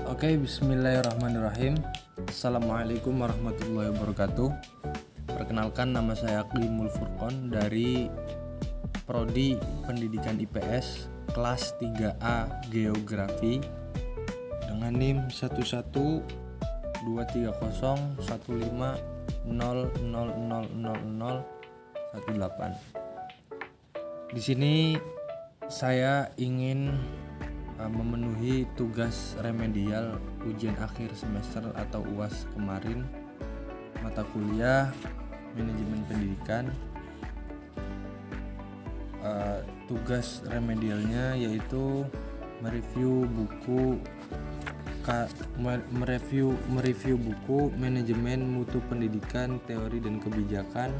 Oke, bismillahirrahmanirrahim. Assalamualaikum warahmatullahi wabarakatuh. Perkenalkan, nama saya Aklimul Furqon dari Prodi Pendidikan IPS kelas 3A Geografi dengan NIM 1123015000018. Di sini saya ingin memenuhi tugas remedial ujian akhir semester atau UAS kemarin, mata kuliah manajemen pendidikan. Tugas remedialnya yaitu mereview buku manajemen mutu pendidikan, teori dan kebijakan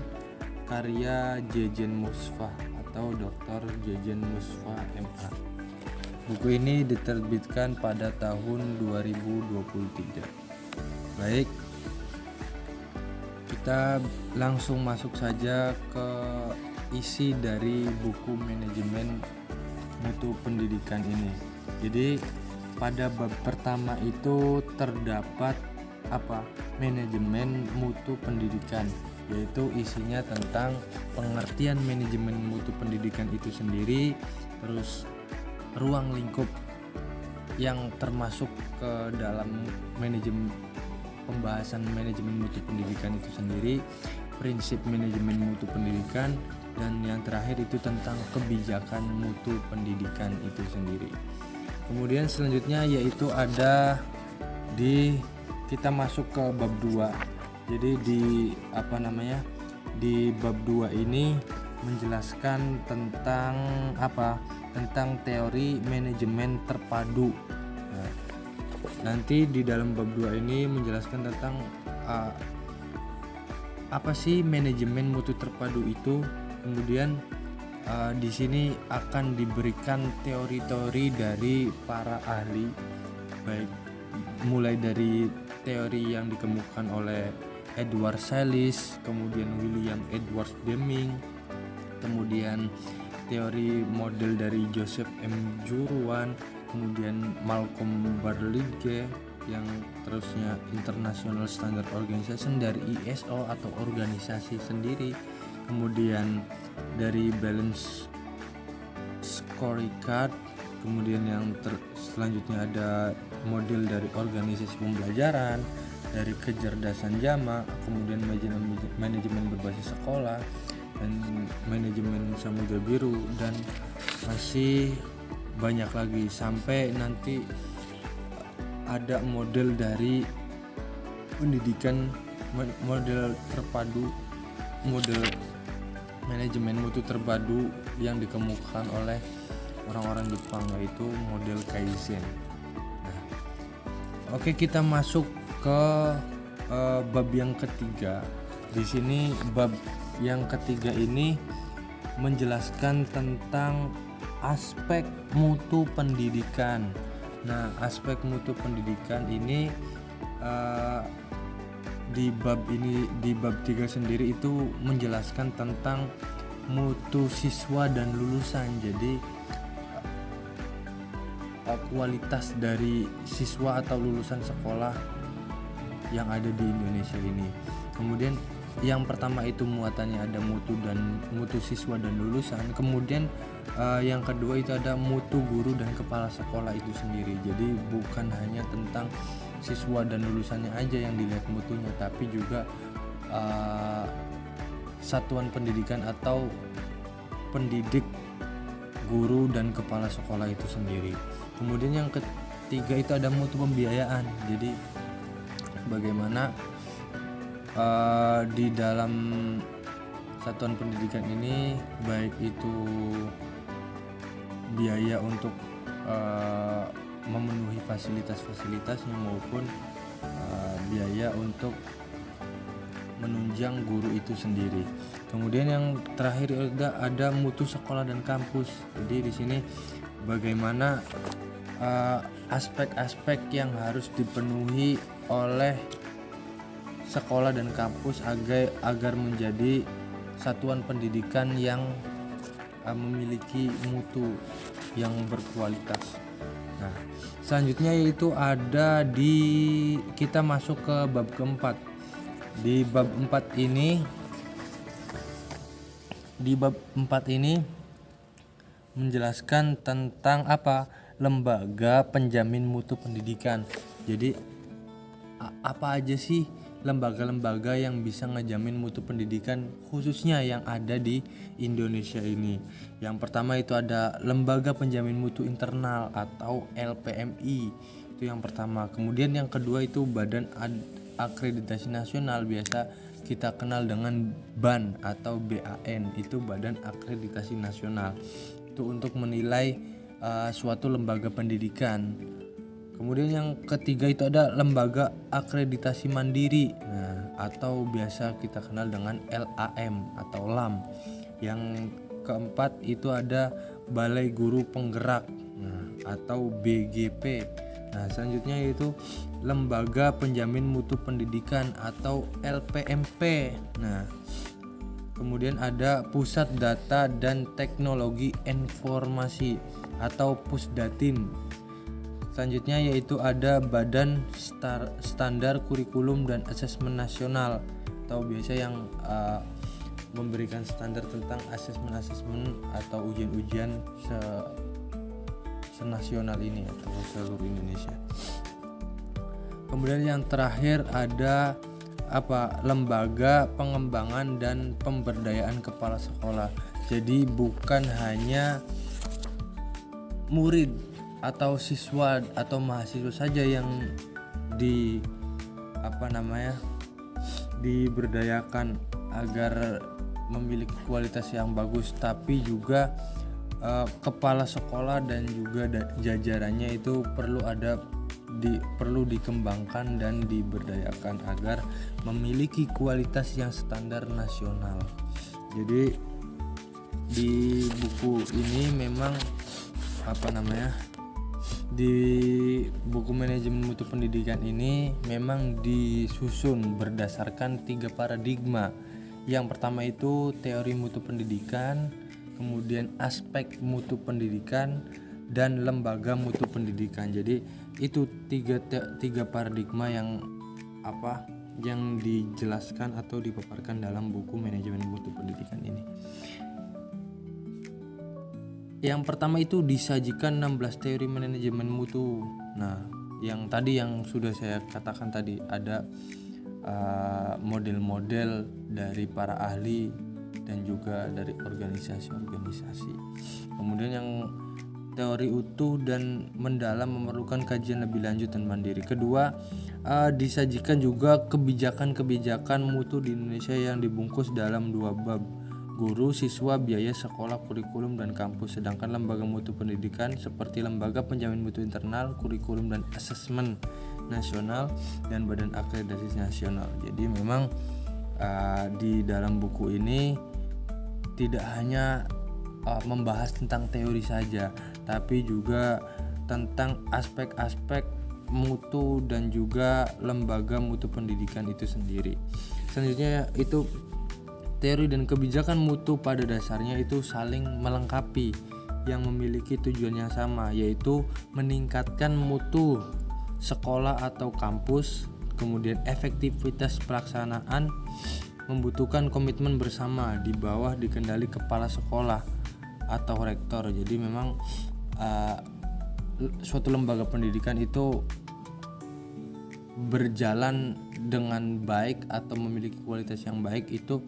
karya Jejen Musfah atau Dr. Jejen Musfah MA. Buku ini diterbitkan pada tahun 2023. Baik, kita langsung masuk saja ke isi dari buku manajemen mutu pendidikan ini. Jadi pada bab pertama itu terdapat manajemen mutu pendidikan, yaitu isinya tentang pengertian manajemen mutu pendidikan itu sendiri, terus ruang lingkup yang termasuk ke dalam pembahasan manajemen mutu pendidikan itu sendiri, prinsip manajemen mutu pendidikan, dan yang terakhir itu tentang kebijakan mutu pendidikan itu sendiri. Kemudian selanjutnya yaitu ada kita masuk ke bab 2. Jadi di bab 2 ini menjelaskan tentang tentang teori manajemen terpadu. Nah, nanti di dalam bab 2 ini menjelaskan tentang apa sih manajemen mutu terpadu itu. Kemudian di sini akan diberikan teori-teori dari para ahli, baik mulai dari teori yang dikemukakan oleh Edward Sellis, kemudian William Edward Deming, kemudian teori model dari Joseph M. Juruan, kemudian Malcolm Barlighe, yang terusnya International Standard Organization dari ISO atau organisasi sendiri, kemudian dari Balance Scorecard, kemudian yang selanjutnya ada model dari organisasi pembelajaran, dari kecerdasan jamak, kemudian manajemen berbasis sekolah, dan manajemen Samudra Biru, dan masih banyak lagi sampai nanti ada model dari pendidikan, model terpadu, model manajemen mutu terpadu yang dikemukakan oleh orang-orang Jepang, yaitu model Kaizen. Nah, oke, kita masuk ke bab yang ketiga. Di sini bab yang ketiga ini menjelaskan tentang aspek mutu pendidikan. Nah, aspek mutu pendidikan ini di bab 3 sendiri itu menjelaskan tentang mutu siswa dan lulusan. Jadi kualitas dari siswa atau lulusan sekolah yang ada di Indonesia ini. Kemudian yang pertama itu muatannya ada mutu siswa dan lulusan. Kemudian yang kedua itu ada mutu guru dan kepala sekolah itu sendiri. Jadi bukan hanya tentang siswa dan lulusannya aja yang dilihat mutunya, tapi juga satuan pendidikan atau pendidik, guru dan kepala sekolah itu sendiri. Kemudian yang ketiga itu ada mutu pembiayaan. Jadi bagaimana di dalam satuan pendidikan ini, baik itu biaya untuk memenuhi fasilitas-fasilitasnya maupun biaya untuk menunjang guru itu sendiri. Kemudian yang terakhir ada mutu sekolah dan kampus. Jadi di sini bagaimana aspek-aspek yang harus dipenuhi oleh sekolah dan kampus agar menjadi satuan pendidikan yang memiliki mutu yang berkualitas. Nah, Selanjutnya yaitu ada kita masuk ke bab keempat. Di bab 4 ini menjelaskan tentang lembaga penjamin mutu pendidikan. Jadi apa aja sih lembaga-lembaga yang bisa ngejamin mutu pendidikan khususnya yang ada di Indonesia ini. Yang pertama itu ada Lembaga Penjamin Mutu Internal atau LPMI. Itu yang pertama. Kemudian yang kedua itu Badan Akreditasi Nasional, biasa kita kenal dengan BAN atau BAN, itu Badan Akreditasi Nasional. Itu untuk menilai suatu lembaga pendidikan. Kemudian yang ketiga itu ada Lembaga Akreditasi Mandiri, atau biasa kita kenal dengan LAM atau LAM. Yang keempat itu ada Balai Guru Penggerak, atau BGP. Selanjutnya yaitu Lembaga Penjamin Mutu Pendidikan atau LPMP. Kemudian ada Pusat Data dan Teknologi Informasi atau Pusdatin. Selanjutnya yaitu ada Badan Standar Kurikulum dan Asesmen Nasional, atau biasa yang memberikan standar tentang asesmen atau ujian-ujian senasional ini atau seluruh Indonesia. Kemudian yang terakhir ada Lembaga Pengembangan dan Pemberdayaan Kepala Sekolah. Jadi bukan hanya murid atau siswa atau mahasiswa saja yang diberdayakan agar memiliki kualitas yang bagus, tapi juga kepala sekolah dan juga jajarannya itu perlu dikembangkan dan diberdayakan agar memiliki kualitas yang standar nasional. Jadi di buku ini memang di buku manajemen mutu pendidikan ini memang disusun berdasarkan 3 paradigma. Yang pertama itu teori mutu pendidikan, kemudian aspek mutu pendidikan, dan lembaga mutu pendidikan. Jadi itu tiga paradigma yang dijelaskan atau dipaparkan dalam buku manajemen mutu pendidikan ini. Yang pertama itu disajikan 16 teori manajemen mutu. Yang sudah saya katakan tadi, ada model-model dari para ahli dan juga dari organisasi-organisasi. Kemudian yang teori utuh dan mendalam memerlukan kajian lebih lanjut dan mandiri. Kedua, disajikan juga kebijakan-kebijakan mutu di Indonesia yang dibungkus dalam 2 bab: guru, siswa, biaya sekolah, kurikulum, dan kampus. Sedangkan lembaga mutu pendidikan seperti Lembaga Penjamin Mutu Internal, Kurikulum dan Asesmen Nasional, dan Badan Akreditasi Nasional. Jadi memang di dalam buku ini tidak hanya membahas tentang teori saja, tapi juga tentang aspek-aspek mutu dan juga lembaga mutu pendidikan itu sendiri. Selanjutnya itu teori dan kebijakan mutu pada dasarnya itu saling melengkapi yang memiliki tujuan yang sama, yaitu meningkatkan mutu sekolah atau kampus. Kemudian efektivitas pelaksanaan membutuhkan komitmen bersama di bawah dikendali kepala sekolah atau rektor. Jadi memang suatu lembaga pendidikan itu berjalan dengan baik atau memiliki kualitas yang baik itu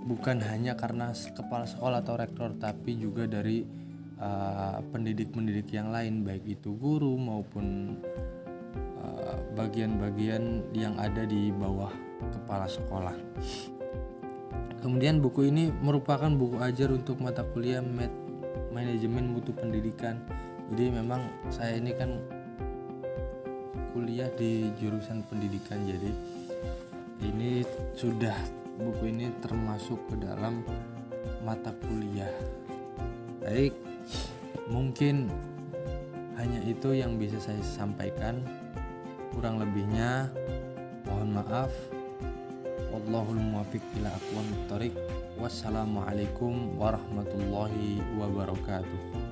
bukan hanya karena kepala sekolah atau rektor, tapi juga dari pendidik-pendidik yang lain, baik itu guru maupun bagian-bagian yang ada di bawah kepala sekolah. Kemudian buku ini merupakan buku ajar untuk mata kuliah manajemen mutu pendidikan. Jadi memang saya ini kan kuliah di jurusan pendidikan, jadi buku ini termasuk ke dalam mata kuliah. Baik, mungkin hanya itu yang bisa saya sampaikan. Kurang lebihnya mohon maaf. Wallahul muwaffiq ila aqwamit thoriq. Wassalamualaikum warahmatullahi wabarakatuh.